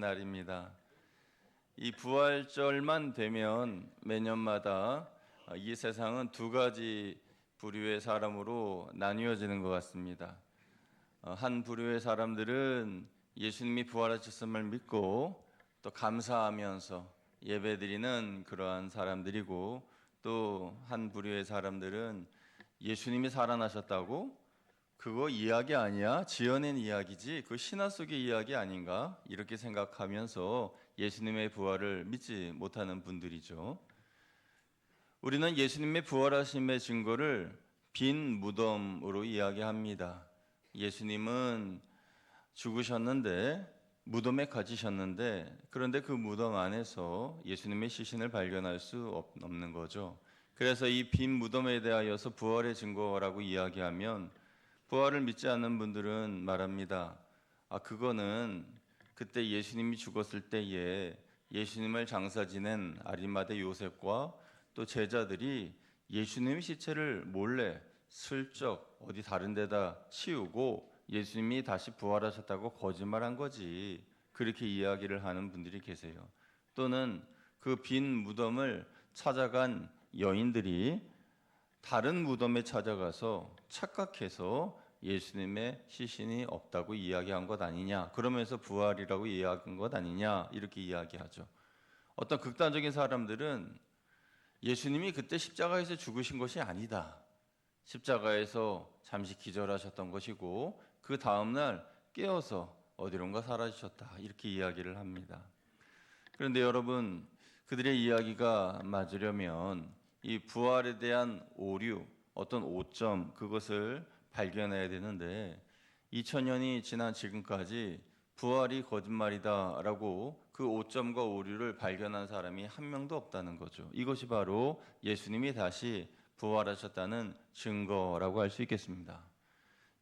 날입니다. 이 부활절만 되면 매년마다 이 세상은 두 가지 부류의 사람으로 나뉘어지는 것 같습니다. 한 부류의 사람들은 예수님이 부활하셨음을 믿고 또 감사하면서 예배드리는 그러한 사람들이고, 또 한 부류의 사람들은 예수님이 살아나셨다고 그거 이야기 아니야? 지어낸 이야기지? 그 신화 속의 이야기 아닌가? 이렇게 생각하면서 예수님의 부활을 믿지 못하는 분들이죠. 우리는 예수님의 부활하심의 증거를 빈 무덤으로 이야기합니다. 예수님은 죽으셨는데 무덤에 갇히셨는데, 그런데 그 무덤 안에서 예수님의 시신을 발견할 수 없는 거죠. 그래서 이 빈 무덤에 대하여서 부활의 증거라고 이야기하면 부활을 믿지 않는 분들은 말합니다. 그거는 그때 예수님이 죽었을 때에 예수님을 장사 지낸 아리마대 요셉과 또 제자들이 예수님의 시체를 몰래 슬쩍 어디 다른 데다 치우고 예수님이 다시 부활하셨다고 거짓말한 거지, 그렇게 이야기를 하는 분들이 계세요. 또는 그 빈 무덤을 찾아간 여인들이 다른 무덤에 찾아가서 착각해서 예수님의 시신이 없다고 이야기한 것 아니냐, 그러면서 부활이라고 이야기한 것 아니냐, 이렇게 이야기하죠. 어떤 극단적인 사람들은 예수님이 그때 십자가에서 죽으신 것이 아니다, 십자가에서 잠시 기절하셨던 것이고 그 다음날 깨어서 어디론가 사라지셨다, 이렇게 이야기를 합니다. 그런데 여러분, 그들의 이야기가 맞으려면 이 부활에 대한 오류, 어떤 오점, 그것을 발견해야 되는데 2000년이 지난 지금까지 부활이 거짓말이다라고 그 오점과 오류를 발견한 사람이 한 명도 없다는 거죠. 이것이 바로 예수님이 다시 부활하셨다는 증거라고 할 수 있겠습니다.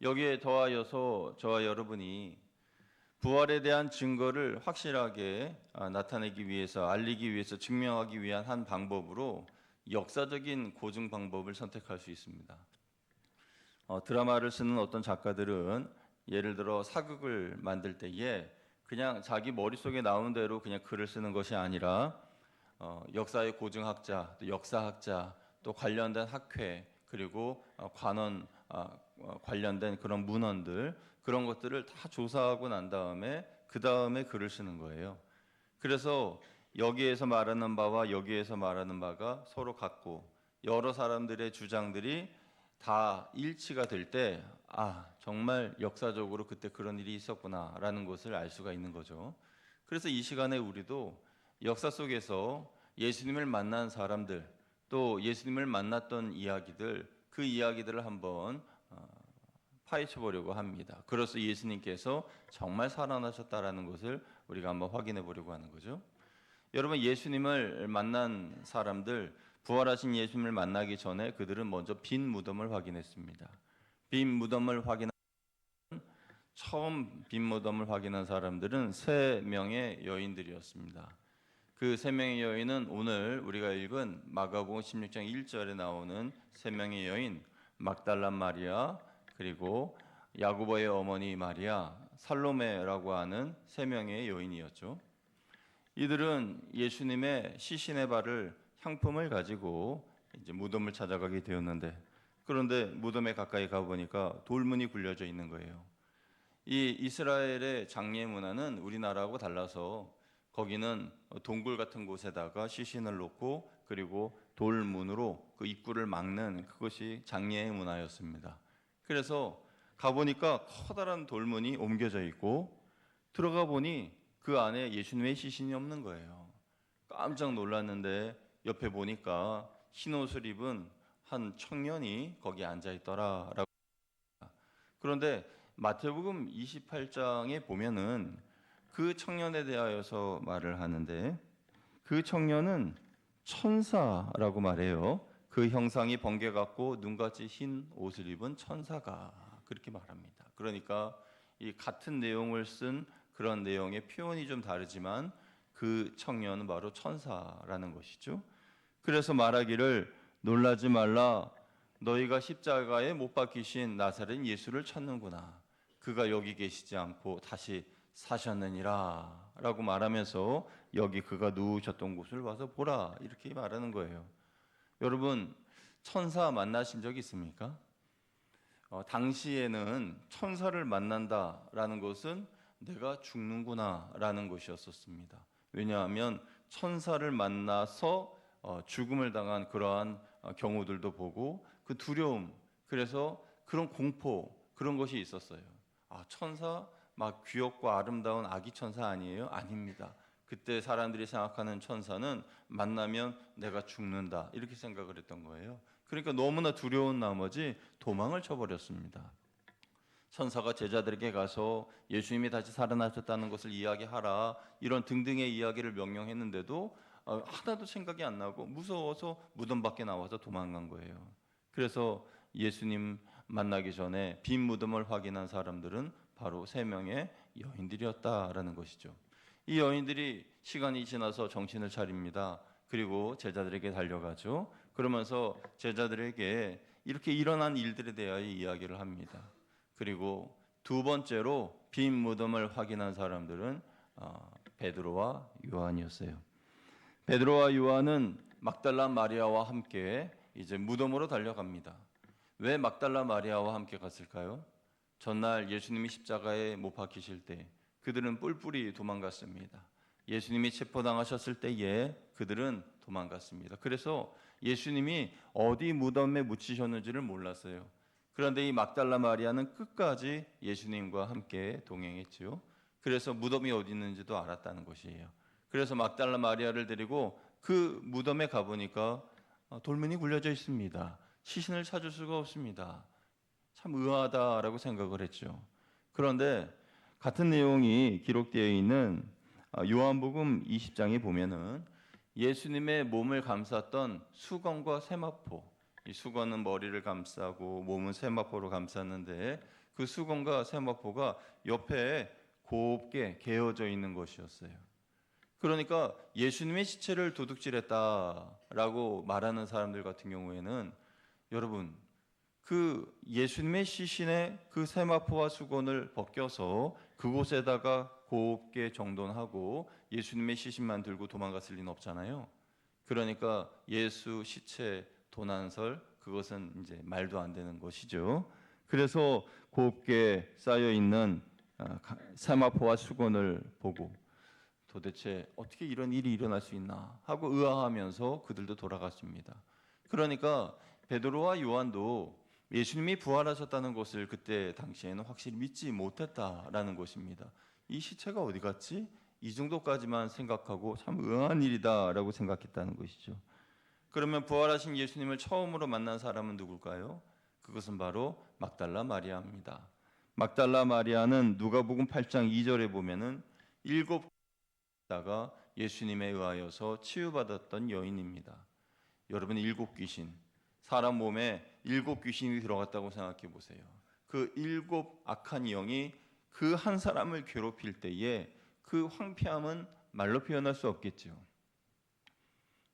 여기에 더하여서 저와 여러분이 부활에 대한 증거를 확실하게 나타내기 위해서, 알리기 위해서, 증명하기 위한 한 방법으로 역사적인 고증 방법을 선택할 수 있습니다. 드라마를 쓰는 어떤 작가들은 예를 들어 사극을 만들 때에 그냥 자기 머릿속에 나오는 대로 그냥 글을 쓰는 것이 아니라 역사의 고증학자, 또 역사학자, 또 관련된 학회, 그리고 관원 관련된 그런 문헌들, 그런 것들을 다 조사하고 난 다음에 그 다음에 글을 쓰는 거예요. 그래서 여기에서 말하는 바와 여기에서 말하는 바가 서로 같고 여러 사람들의 주장들이 다 일치가 될 때 정말 역사적으로 그때 그런 일이 있었구나라는 것을 알 수가 있는 거죠. 그래서 이 시간에 우리도 역사 속에서 예수님을 만난 사람들, 또 예수님을 만났던 이야기들, 그 이야기들을 한번 파헤쳐 보려고 합니다. 그래서 예수님께서 정말 살아나셨다라는 것을 우리가 한번 확인해 보려고 하는 거죠. 여러분, 예수님을 만난 사람들, 부활하신 예수님을 만나기 전에 그들은 먼저 빈 무덤을 확인했습니다. 처음 빈 무덤을 확인한 사람들은 세 명의 여인들이었습니다. 그 세 명의 여인은 오늘 우리가 읽은 마가복음 16장 1절에 나오는 세 명의 여인, 막달라 마리아, 그리고 야고보의 어머니 마리아, 살로메라고 하는 세 명의 여인이었죠. 이들은 예수님의 시신의 발을 향품을 가지고 이제 무덤을 찾아가게 되었는데, 그런데 무덤에 가까이 가 보니까 돌문이 굴려져 있는 거예요. 이 이스라엘의 장례 문화는 우리나라하고 달라서 거기는 동굴 같은 곳에다가 시신을 놓고 그리고 돌문으로 그 입구를 막는, 그것이 장례의 문화였습니다. 그래서 가보니까 커다란 돌문이 옮겨져 있고 들어가 보니 그 안에 예수님의 시신이 없는 거예요. 깜짝 놀랐는데 옆에 보니까 흰 옷을 입은 한 청년이 거기 앉아 있더라라고. 그런데 마태복음 28장에 보면은 그 청년에 대하여서 말을 하는데, 그 청년은 천사라고 말해요. 그 형상이 번개 같고 눈같이 흰 옷을 입은 천사가, 그렇게 말합니다. 그러니까 이 같은 내용을 쓴 그런 내용의 표현이 좀 다르지만 그 청년은 바로 천사라는 것이죠. 그래서 말하기를 놀라지 말라, 너희가 십자가에 못 박히신 나사렛 예수를 찾는구나. 그가 여기 계시지 않고 다시 사셨느니라 라고 말하면서 여기 그가 누우셨던 곳을 와서 보라 이렇게 말하는 거예요. 여러분, 천사 만나신 적 있습니까? 당시에는 천사를 만난다라는 것은 내가 죽는구나라는 것이었었습니다. 왜냐하면 천사를 만나서 죽음을 당한 그러한 경우들도 보고 그 두려움, 그래서 그런 공포, 그런 것이 있었어요. 천사 막 귀엽고 아름다운 아기 천사 아니에요? 아닙니다. 그때 사람들이 생각하는 천사는 만나면 내가 죽는다 이렇게 생각을 했던 거예요. 그러니까 너무나 두려운 나머지 도망을 쳐버렸습니다. 천사가 제자들에게 가서 예수님이 다시 살아나셨다는 것을 이야기하라 이런 등등의 이야기를 명령했는데도 하나도 생각이 안 나고 무서워서 무덤 밖에 나와서 도망간 거예요. 그래서 예수님 만나기 전에 빈 무덤을 확인한 사람들은 바로 3명의 여인들이었다라는 것이죠. 이 여인들이 시간이 지나서 정신을 차립니다. 그리고 제자들에게 달려가죠. 그러면서 제자들에게 이렇게 일어난 일들에 대하여 이야기를 합니다. 그리고 두 번째로 빈 무덤을 확인한 사람들은 베드로와 요한이었어요. 베드로와 요한은 막달라 마리아와 함께 이제 무덤으로 달려갑니다. 왜 막달라 마리아와 함께 갔을까요? 전날 예수님이 십자가에 못 박히실 때 그들은 뿔뿔이 도망갔습니다. 예수님이 체포당하셨을 때에 그들은 도망갔습니다. 그래서 예수님이 어디 무덤에 묻히셨는지를 몰랐어요. 그런데 이 막달라 마리아는 끝까지 예수님과 함께 동행했지요. 그래서 무덤이 어디 있는지도 알았다는 것이에요. 그래서 막달라 마리아를 데리고 그 무덤에 가보니까 돌멩이 굴려져 있습니다. 시신을 찾을 수가 없습니다. 참 의아하다라고 생각을 했죠. 그런데 같은 내용이 기록되어 있는 요한복음 20장에 보면은 예수님의 몸을 감쌌던 수건과 세마포, 이 수건은 머리를 감싸고 몸은 세마포로 감쌌는데 그 수건과 세마포가 옆에 곱게 개어져 있는 것이었어요. 그러니까 예수님의 시체를 도둑질했다라고 말하는 사람들 같은 경우에는 여러분 그 예수님의 시신에 그 세마포와 수건을 벗겨서 그곳에다가 곱게 정돈하고 예수님의 시신만 들고 도망갔을 리는 없잖아요. 그러니까 예수 시체 도난설 그것은 이제 말도 안 되는 것이죠. 그래서 곱게 쌓여 있는 세마포와 수건을 보고 도대체 어떻게 이런 일이 일어날 수 있나 하고 의아하면서 그들도 돌아갔습니다. 그러니까 베드로와 요한도 예수님이 부활하셨다는 것을 그때 당시에는 확실히 믿지 못했다라는 것입니다. 이 시체가 어디 갔지? 이 정도까지만 생각하고 참 의아한 일이다라고 생각했다는 것이죠. 그러면 부활하신 예수님을 처음으로 만난 사람은 누굴까요? 그것은 바로 막달라 마리아입니다. 막달라 마리아는 누가복음 8장 2절에 보면은 7다가 예수님에 의하여서 치유받았던 여인입니다. 여러분 7귀신, 사람 몸에 7귀신이 들어갔다고 생각해 보세요. 그 7 악한 영이 그 한 사람을 괴롭힐 때에 그 황폐함은 말로 표현할 수 없겠죠.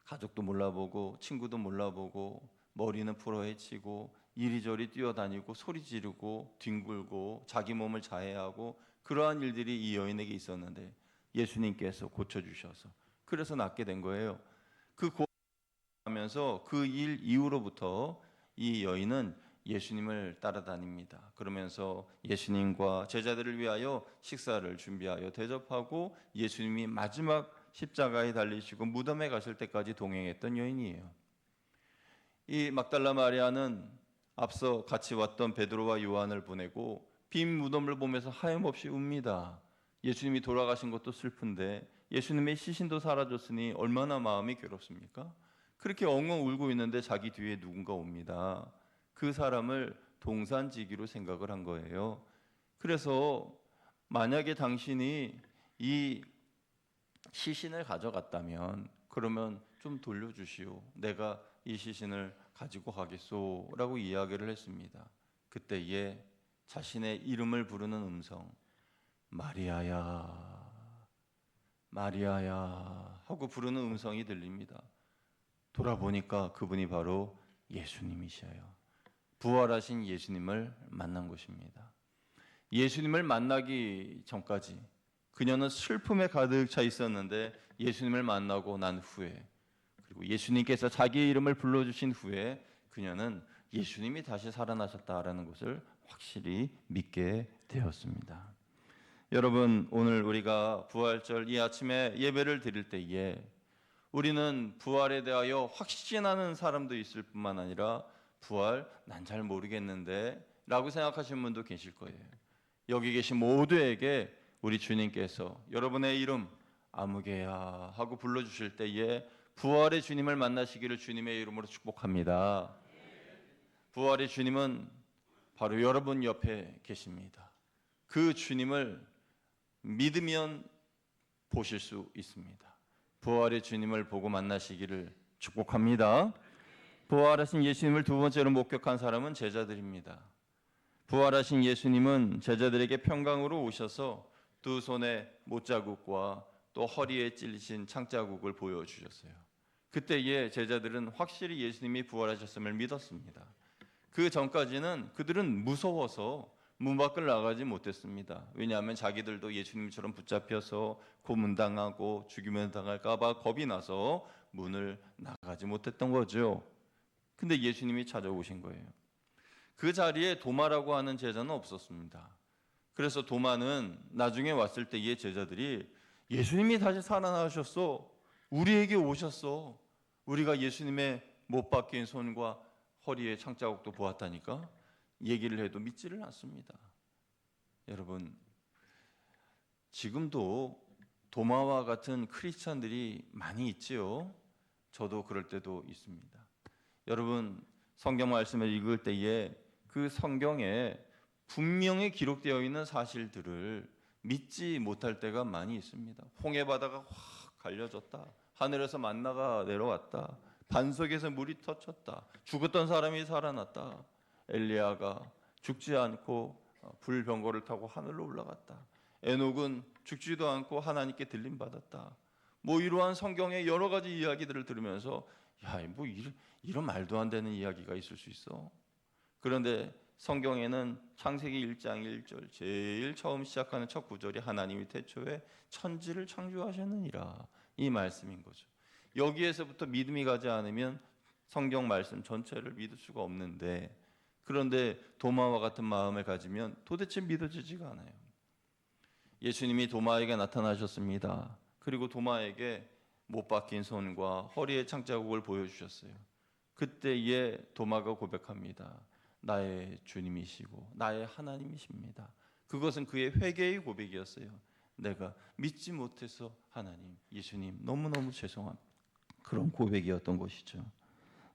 가족도 몰라보고 친구도 몰라보고 머리는 풀어헤치고 이리저리 뛰어다니고 소리 지르고 뒹굴고 자기 몸을 자해하고 그러한 일들이 이 여인에게 있었는데 예수님께서 고쳐주셔서 그래서 낫게 된 거예요. 그 고하면서 그 일 이후로부터 이 여인은 예수님을 따라다닙니다. 그러면서 예수님과 제자들을 위하여 식사를 준비하여 대접하고 예수님이 마지막 십자가에 달리시고 무덤에 가실 때까지 동행했던 여인이에요. 이 막달라 마리아는 앞서 같이 왔던 베드로와 요한을 보내고 빈 무덤을 보면서 하염없이 웁니다. 예수님이 돌아가신 것도 슬픈데 예수님의 시신도 사라졌으니 얼마나 마음이 괴롭습니까? 그렇게 엉엉 울고 있는데 자기 뒤에 누군가 옵니다. 그 사람을 동산지기로 생각을 한 거예요. 그래서 만약에 당신이 이 시신을 가져갔다면 그러면 좀 돌려주시오. 내가 이 시신을 가지고 가겠소라고 이야기를 했습니다. 그때에 자신의 이름을 부르는 음성, 마리아야, 마리아야 하고 부르는 음성이 들립니다. 돌아보니까 그분이 바로 예수님이셔요. 부활하신 예수님을 만난 것입니다. 예수님을 만나기 전까지 그녀는 슬픔에 가득 차 있었는데 예수님을 만나고 난 후에, 그리고 예수님께서 자기의 이름을 불러주신 후에 그녀는 예수님이 다시 살아나셨다라는 것을 확실히 믿게 되었습니다. 여러분, 오늘 우리가 부활절 이 아침에 예배를 드릴 때에 우리는 부활에 대하여 확신하는 사람도 있을 뿐만 아니라 부활 난 잘 모르겠는데 라고 생각하시는 분도 계실 거예요. 여기 계신 모두에게 우리 주님께서 여러분의 이름 아무개야 하고 불러주실 때에 부활의 주님을 만나시기를 주님의 이름으로 축복합니다. 부활의 주님은 바로 여러분 옆에 계십니다. 그 주님을 믿으면 보실 수 있습니다. 부활의 주님을 보고 만나시기를 축복합니다. 부활하신 예수님을 두 번째로 목격한 사람은 제자들입니다. 부활하신 예수님은 제자들에게 평강으로 오셔서 두 손에 못자국과 또 허리에 찔리신 창자국을 보여주셨어요. 그때에 제자들은 확실히 예수님이 부활하셨음을 믿었습니다. 그 전까지는 그들은 무서워서 문 밖을 나가지 못했습니다. 왜냐하면 자기들도 예수님처럼 붙잡혀서 고문당하고 죽이면 당할까 봐 겁이 나서 문을 나가지 못했던 거죠. 근데 예수님이 찾아오신 거예요. 그 자리에 도마라고 하는 제자는 없었습니다. 그래서 도마는 나중에 왔을 때의 제자들이 예수님이 다시 살아나셨어. 우리에게 오셨어. 우리가 예수님의 못 박힌 손과 허리에 창자국도 보았다니까 얘기를 해도 믿지를 않습니다. 여러분, 지금도 도마와 같은 크리스찬들이 많이 있지요. 저도 그럴 때도 있습니다. 여러분, 성경 말씀을 읽을 때에 그 성경에 분명히 기록되어 있는 사실들을 믿지 못할 때가 많이 있습니다. 홍해 바다가 확 갈려졌다. 하늘에서 만나가 내려왔다. 반석에서 물이 터졌다. 죽었던 사람이 살아났다. 엘리야가 죽지 않고 불병거를 타고 하늘로 올라갔다. 에녹은 죽지도 않고 하나님께 들림 받았다. 뭐 이러한 성경의 여러 가지 이야기들을 들으면서 뭐 이런 말도 안 되는 이야기가 있을 수 있어. 그런데 성경에는 창세기 1장 1절 제일 처음 시작하는 첫 구절이 하나님이 태초에 천지를 창조하셨느니라 이 말씀인 거죠. 여기에서부터 믿음이 가지 않으면 성경 말씀 전체를 믿을 수가 없는데, 그런데 도마와 같은 마음을 가지면 도대체 믿어지지가 않아요. 예수님이 도마에게 나타나셨습니다. 그리고 도마에게 못 박힌 손과 허리에 창자국을 보여주셨어요. 그때에 도마가 고백합니다. 나의 주님이시고 나의 하나님이십니다. 그것은 그의 회개의 고백이었어요. 내가 믿지 못해서 하나님, 예수님 너무너무 죄송합니다. 그런 고백이었던 것이죠.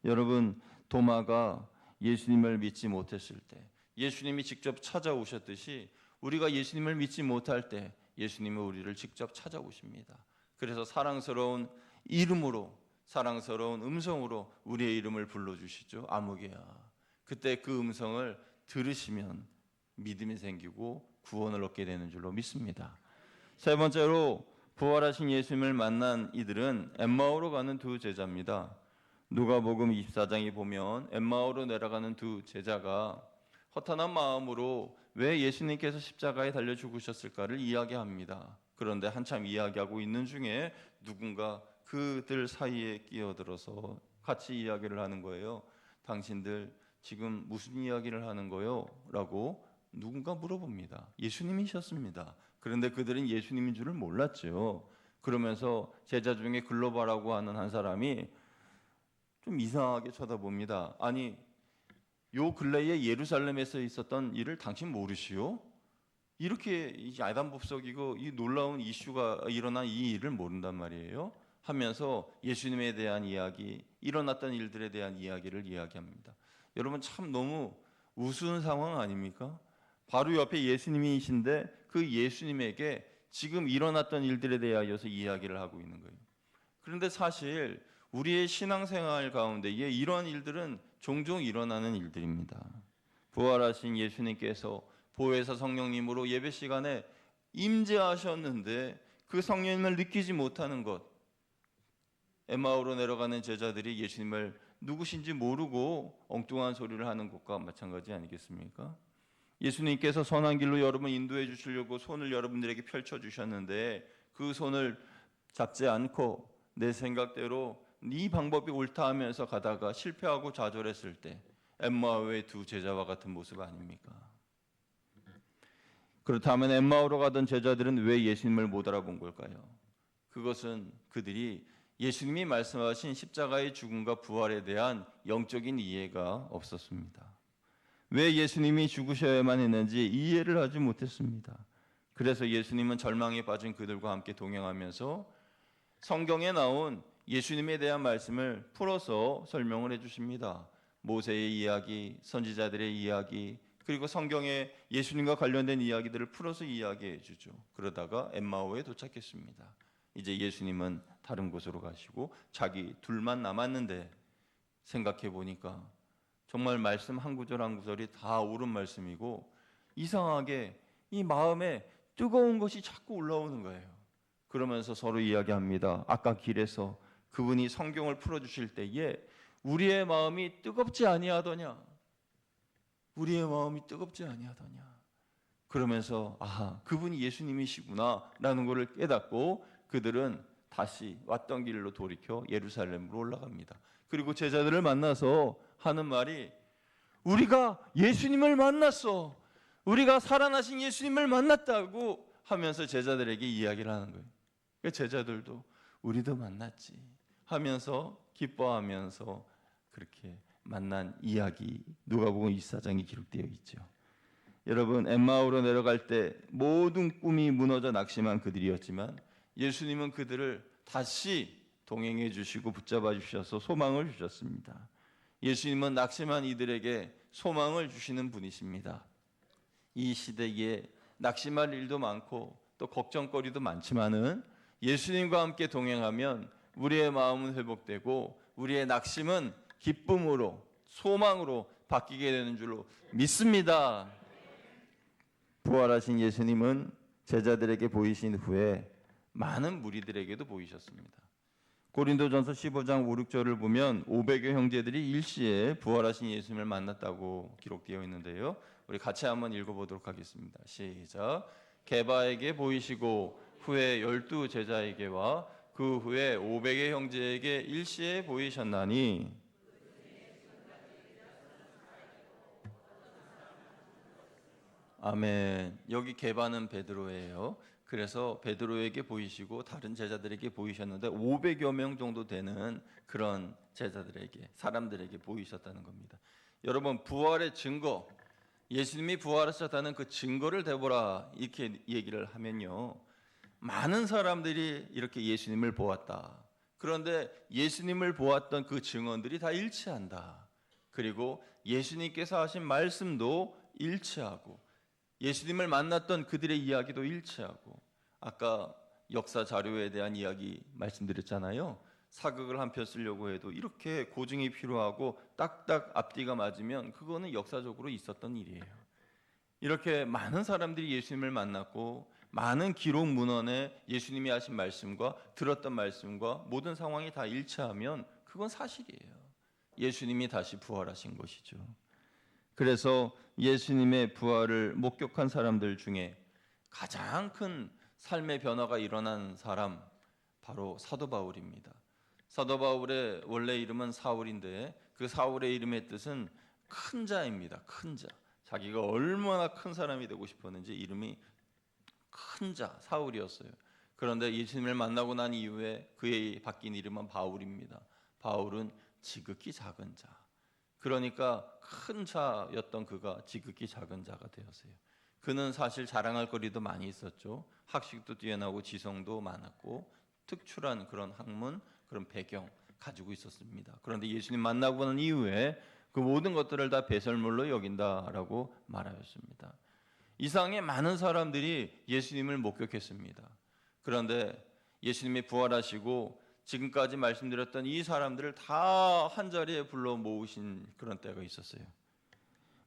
여러분, 도마가 예수님을 믿지 못했을 때 예수님이 직접 찾아오셨듯이 우리가 예수님을 믿지 못할 때 예수님은 우리를 직접 찾아오십니다. 그래서 사랑스러운 이름으로, 사랑스러운 음성으로 우리의 이름을 불러주시죠. 아무개야. 그때 그 음성을 들으시면 믿음이 생기고 구원을 얻게 되는 줄로 믿습니다. 세 번째로 부활하신 예수님을 만난 이들은 엠마오로 가는 두 제자입니다. 누가복음 24장에 보면 엠마오로 내려가는 두 제자가 허탄한 마음으로 왜 예수님께서 십자가에 달려 죽으셨을까를 이야기합니다. 그런데 한참 이야기하고 있는 중에 누군가 그들 사이에 끼어들어서 같이 이야기를 하는 거예요. 당신들 지금 무슨 이야기를 하는 거요? 라고 누군가 물어봅니다. 예수님이셨습니다. 그런데 그들은 예수님인 줄을 몰랐죠. 그러면서 제자 중에 글로바라고 하는 한 사람이 좀 이상하게 쳐다봅니다. 아니, 요 근래에 예루살렘에서 있었던 일을 당신 모르시오? 이렇게 야단법석이고 이 놀라운 이슈가 일어난 이 일을 모른단 말이에요. 하면서 예수님에 대한 이야기, 일어났던 일들에 대한 이야기를 이야기합니다. 여러분, 참 너무 우스운 상황 아닙니까? 바로 옆에 예수님이신데 그 예수님에게 지금 일어났던 일들에 대하여서 이야기를 하고 있는 거예요. 그런데 사실 우리의 신앙생활 가운데에 이러한 일들은 종종 일어나는 일들입니다. 부활하신 예수님께서 보혜사 성령님으로 예배 시간에 임재하셨는데 그 성령님을 느끼지 못하는 것, 엠마오로 내려가는 제자들이 예수님을 누구신지 모르고 엉뚱한 소리를 하는 것과 마찬가지 아니겠습니까? 예수님께서 선한 길로 여러분 인도해 주시려고 손을 여러분들에게 펼쳐 주셨는데 그 손을 잡지 않고 내 생각대로 네 방법이 옳다 하면서 가다가 실패하고 좌절했을 때 엠마오의 두 제자와 같은 모습 아닙니까? 그렇다면 엠마오로 가던 제자들은 왜 예수님을 못 알아본 걸까요? 그것은 그들이 예수님이 말씀하신 십자가의 죽음과 부활에 대한 영적인 이해가 없었습니다. 왜 예수님이 죽으셔야만 했는지 이해를 하지 못했습니다. 그래서 예수님은 절망에 빠진 그들과 함께 동행하면서 성경에 나온 예수님에 대한 말씀을 풀어서 설명을 해주십니다. 모세의 이야기, 선지자들의 이야기, 그리고 성경에 예수님과 관련된 이야기들을 풀어서 이야기해 주죠. 그러다가 엠마오에 도착했습니다. 이제 예수님은 다른 곳으로 가시고 자기 둘만 남았는데 생각해 보니까 정말 말씀 한 구절 한 구절이 다 옳은 말씀이고 이상하게 이 마음에 뜨거운 것이 자꾸 올라오는 거예요. 그러면서 서로 이야기합니다. 아까 길에서 그분이 성경을 풀어주실 때에 우리의 마음이 뜨겁지 아니하더냐? 우리의 마음이 뜨겁지 아니하더냐? 그러면서 그분이 예수님이시구나 라는 것을 깨닫고 그들은 다시 왔던 길로 돌이켜 예루살렘으로 올라갑니다. 그리고 제자들을 만나서 하는 말이 우리가 예수님을 만났어. 우리가 살아나신 예수님을 만났다고 하면서 제자들에게 이야기를 하는 거예요. 그러니까 제자들도 우리도 만났지 하면서 기뻐하면서 그렇게 만난 이야기 누가복음 24장에 기록되어 있죠. 여러분 엠마오로 내려갈 때 모든 꿈이 무너져 낙심한 그들이었지만 예수님은 그들을 다시 동행해 주시고 붙잡아 주셔서 소망을 주셨습니다. 예수님은 낙심한 이들에게 소망을 주시는 분이십니다. 이 시대에 낙심할 일도 많고 또 걱정거리도 많지만은 예수님과 함께 동행하면 우리의 마음은 회복되고 우리의 낙심은 기쁨으로 소망으로 바뀌게 되는 줄로 믿습니다. 부활하신 예수님은 제자들에게 보이신 후에 많은 무리들에게도 보이셨습니다. 고린도전서 15장 5, 6절을 보면 500여 형제들이 일시에 부활하신 예수님을 만났다고 기록되어 있는데요. 우리 같이 한번 읽어보도록 하겠습니다. 시작. 게바에게 보이시고 후에 12 제자에게와 그 후에 500의 형제에게 일시에 보이셨나니 아멘. 여기 게바는 베드로예요. 그래서 베드로에게 보이시고 다른 제자들에게 보이셨는데 500여 명 정도 되는 그런 제자들에게 사람들에게 보이셨다는 겁니다. 여러분 부활의 증거 예수님이 부활하셨다는 그 증거를 대보라 이렇게 얘기를 하면요. 많은 사람들이 이렇게 예수님을 보았다. 그런데 예수님을 보았던 그 증언들이 다 일치한다. 그리고 예수님께서 하신 말씀도 일치하고 예수님을 만났던 그들의 이야기도 일치하고 아까 역사 자료에 대한 이야기 말씀드렸잖아요. 사극을 한 편 쓰려고 해도 이렇게 고증이 필요하고 딱딱 앞뒤가 맞으면 그거는 역사적으로 있었던 일이에요. 이렇게 많은 사람들이 예수님을 만났고 많은 기록 문헌에 예수님이 하신 말씀과 들었던 말씀과 모든 상황이 다 일치하면 그건 사실이에요. 예수님이 다시 부활하신 것이죠. 그래서 예수님의 부활을 목격한 사람들 중에 가장 큰 삶의 변화가 일어난 사람 바로 사도 바울입니다. 사도 바울의 원래 이름은 사울인데 그 사울의 이름의 뜻은 큰 자입니다. 큰 자. 자기가 얼마나 큰 사람이 되고 싶었는지 이름이 큰 자 사울이었어요. 그런데 예수님을 만나고 난 이후에 그의 바뀐 이름은 바울입니다. 바울은 지극히 작은 자. 그러니까 큰 자였던 그가 지극히 작은 자가 되었어요. 그는 사실 자랑할 거리도 많이 있었죠. 학식도 뛰어나고 지성도 많았고 특출한 그런 학문, 그런 배경 가지고 있었습니다. 그런데 예수님 만나고 난 이후에 그 모든 것들을 다 배설물로 여긴다라고 말하였습니다. 이상의 많은 사람들이 예수님을 목격했습니다. 그런데 예수님이 부활하시고 지금까지 말씀드렸던 이 사람들을 다 한자리에 불러 모으신 그런 때가 있었어요.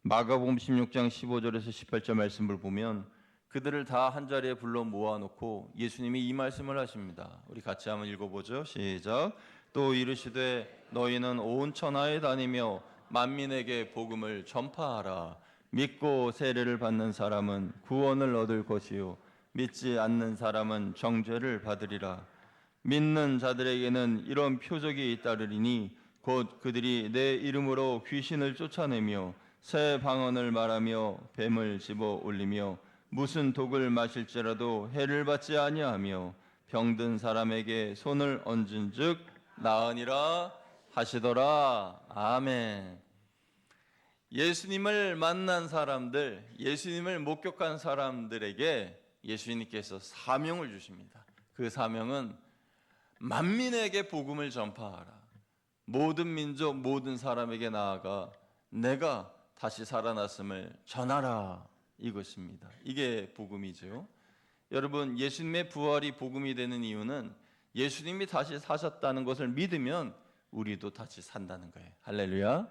마가복음 16장 15절에서 18절 말씀을 보면 그들을 다 한자리에 불러 모아놓고 예수님이 이 말씀을 하십니다. 우리 같이 한번 읽어보죠. 시작. 또 이르시되 너희는 온 천하에 다니며 만민에게 복음을 전파하라. 믿고 세례를 받는 사람은 구원을 얻을 것이요 믿지 않는 사람은 정죄를 받으리라. 믿는 자들에게는 이런 표적이 잇따르리니 곧 그들이 내 이름으로 귀신을 쫓아내며 새 방언을 말하며 뱀을 집어 올리며 무슨 독을 마실지라도 해를 받지 아니하며 병든 사람에게 손을 얹은즉 나으니라 하시더라. 아멘. 예수님을 만난 사람들, 예수님을 목격한 사람들에게 예수님께서 사명을 주십니다. 그 사명은 만민에게 복음을 전파하라. 모든 민족, 모든 사람에게 나아가 내가 다시 살아났음을 전하라. 이것입니다. 이게 복음이죠. 여러분, 예수님의 부활이 복음이 되는 이유는 예수님이 다시 사셨다는 것을 믿으면 우리도 다시 산다는 거예요. 할렐루야.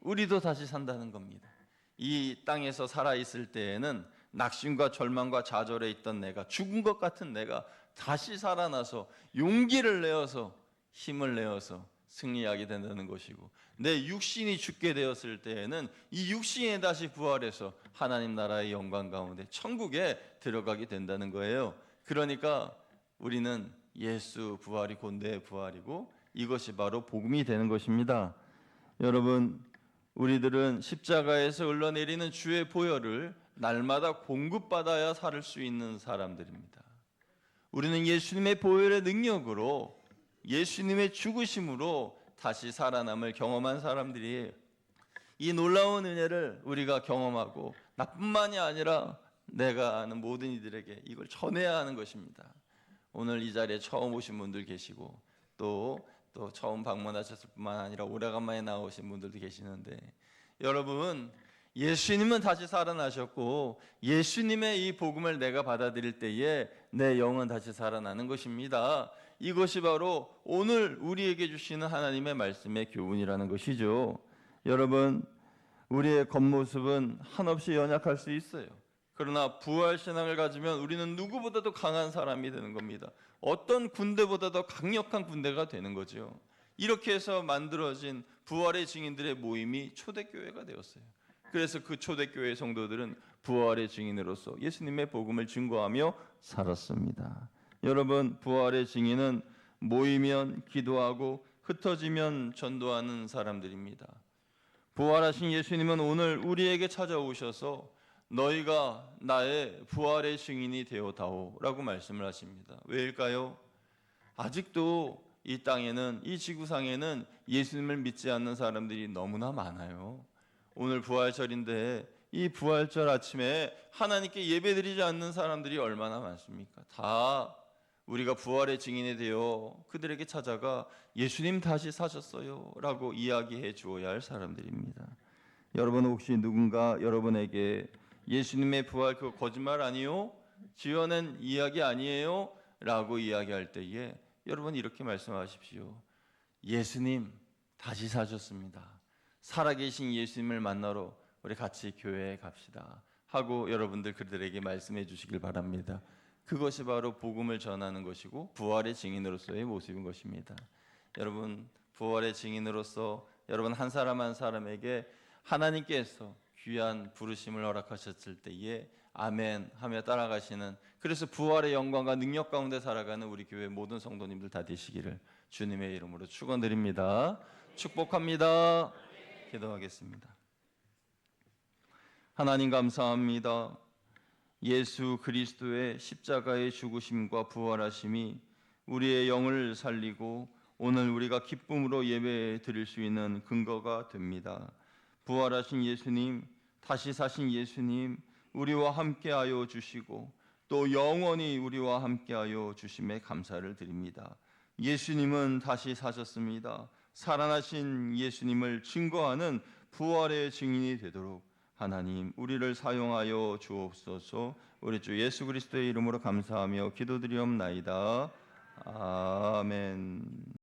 우리도 다시 산다는 겁니다. 이 땅에서 살아있을 때에는 낙심과 절망과 좌절에 있던 내가, 죽은 것 같은 내가 다시 살아나서 용기를 내어서 힘을 내어서 승리하게 된다는 것이고, 내 육신이 죽게 되었을 때에는 이 육신이 다시 부활해서 하나님 나라의 영광 가운데 천국에 들어가게 된다는 거예요. 그러니까 우리는 예수 부활이 곧 내 부활이고 이것이 바로 복음이 되는 것입니다. 여러분, 우리들은 십자가에서 흘러내리는 주의 보혈을 날마다 공급받아야 살 수 있는 사람들입니다. 우리는 예수님의 보혈의 능력으로, 예수님의 죽으심으로 다시 살아남을 경험한 사람들이에요. 이 놀라운 은혜를 우리가 경험하고 나뿐만이 아니라 내가 아는 모든 이들에게 이걸 전해야 하는 것입니다. 오늘 이 자리에 처음 오신 분들 계시고 또 처음 방문하셨을 뿐만 아니라 오래간만에 나오신 분들도 계시는데, 여러분, 예수님은 다시 살아나셨고 예수님의 이 복음을 내가 받아들일 때에 내 영은 다시 살아나는 것입니다. 이것이 바로 오늘 우리에게 주시는 하나님의 말씀의 교훈이라는 것이죠. 여러분, 우리의 겉모습은 한없이 연약할 수 있어요. 그러나 부활신앙을 가지면 우리는 누구보다도 강한 사람이 되는 겁니다. 어떤 군대보다도 강력한 군대가 되는 거죠. 이렇게 해서 만들어진 부활의 증인들의 모임이 초대교회가 되었어요. 그래서 그 초대교회 성도들은 부활의 증인으로서 예수님의 복음을 증거하며 살았습니다. 여러분, 부활의 증인은 모이면 기도하고 흩어지면 전도하는 사람들입니다. 부활하신 예수님은 오늘 우리에게 찾아오셔서 너희가 나의 부활의 증인이 되어다오 라고 말씀을 하십니다. 왜일까요? 아직도 이 땅에는, 이 지구상에는 예수님을 믿지 않는 사람들이 너무나 많아요. 오늘 부활절인데 이 부활절 아침에 하나님께 예배드리지 않는 사람들이 얼마나 많습니까? 다 우리가 부활의 증인이 되어 그들에게 찾아가 예수님 다시 사셨어요 라고 이야기해 주어야 할 사람들입니다. 여러분, 혹시 누군가 여러분에게 예수님의 부활 그거 거짓말 아니요? 지어낸 이야기 아니에요? 라고 이야기할 때에 여러분 이렇게 말씀하십시오. 예수님 다시 사셨습니다. 살아계신 예수님을 만나러 우리 같이 교회에 갑시다 하고 여러분들 그들에게 말씀해 주시길 바랍니다. 그것이 바로 복음을 전하는 것이고 부활의 증인으로서의 모습인 것입니다. 여러분, 부활의 증인으로서 여러분 한 사람 한 사람에게 하나님께서 귀한 부르심을 허락하셨을 때에 아멘 하며 따라가시는, 그래서 부활의 영광과 능력 가운데 살아가는 우리 교회 모든 성도님들 다 되시기를 주님의 이름으로 축원드립니다. 축복합니다. 기도하겠습니다. 하나님 감사합니다. 예수 그리스도의 십자가의 죽으심과 부활하심이 우리의 영을 살리고 오늘 우리가 기쁨으로 예배 드릴 수 있는 근거가 됩니다. 부활하신 예수님, 다시 사신 예수님, 우리와 함께하여 주시고 또 영원히 우리와 함께하여 주심에 감사를 드립니다. 예수님은 다시 사셨습니다. 살아나신 예수님을 증거하는 부활의 증인이 되도록 하나님 우리를 사용하여 주옵소서. 우리 주 예수 그리스도의 이름으로 감사하며 기도드리옵나이다. 아멘.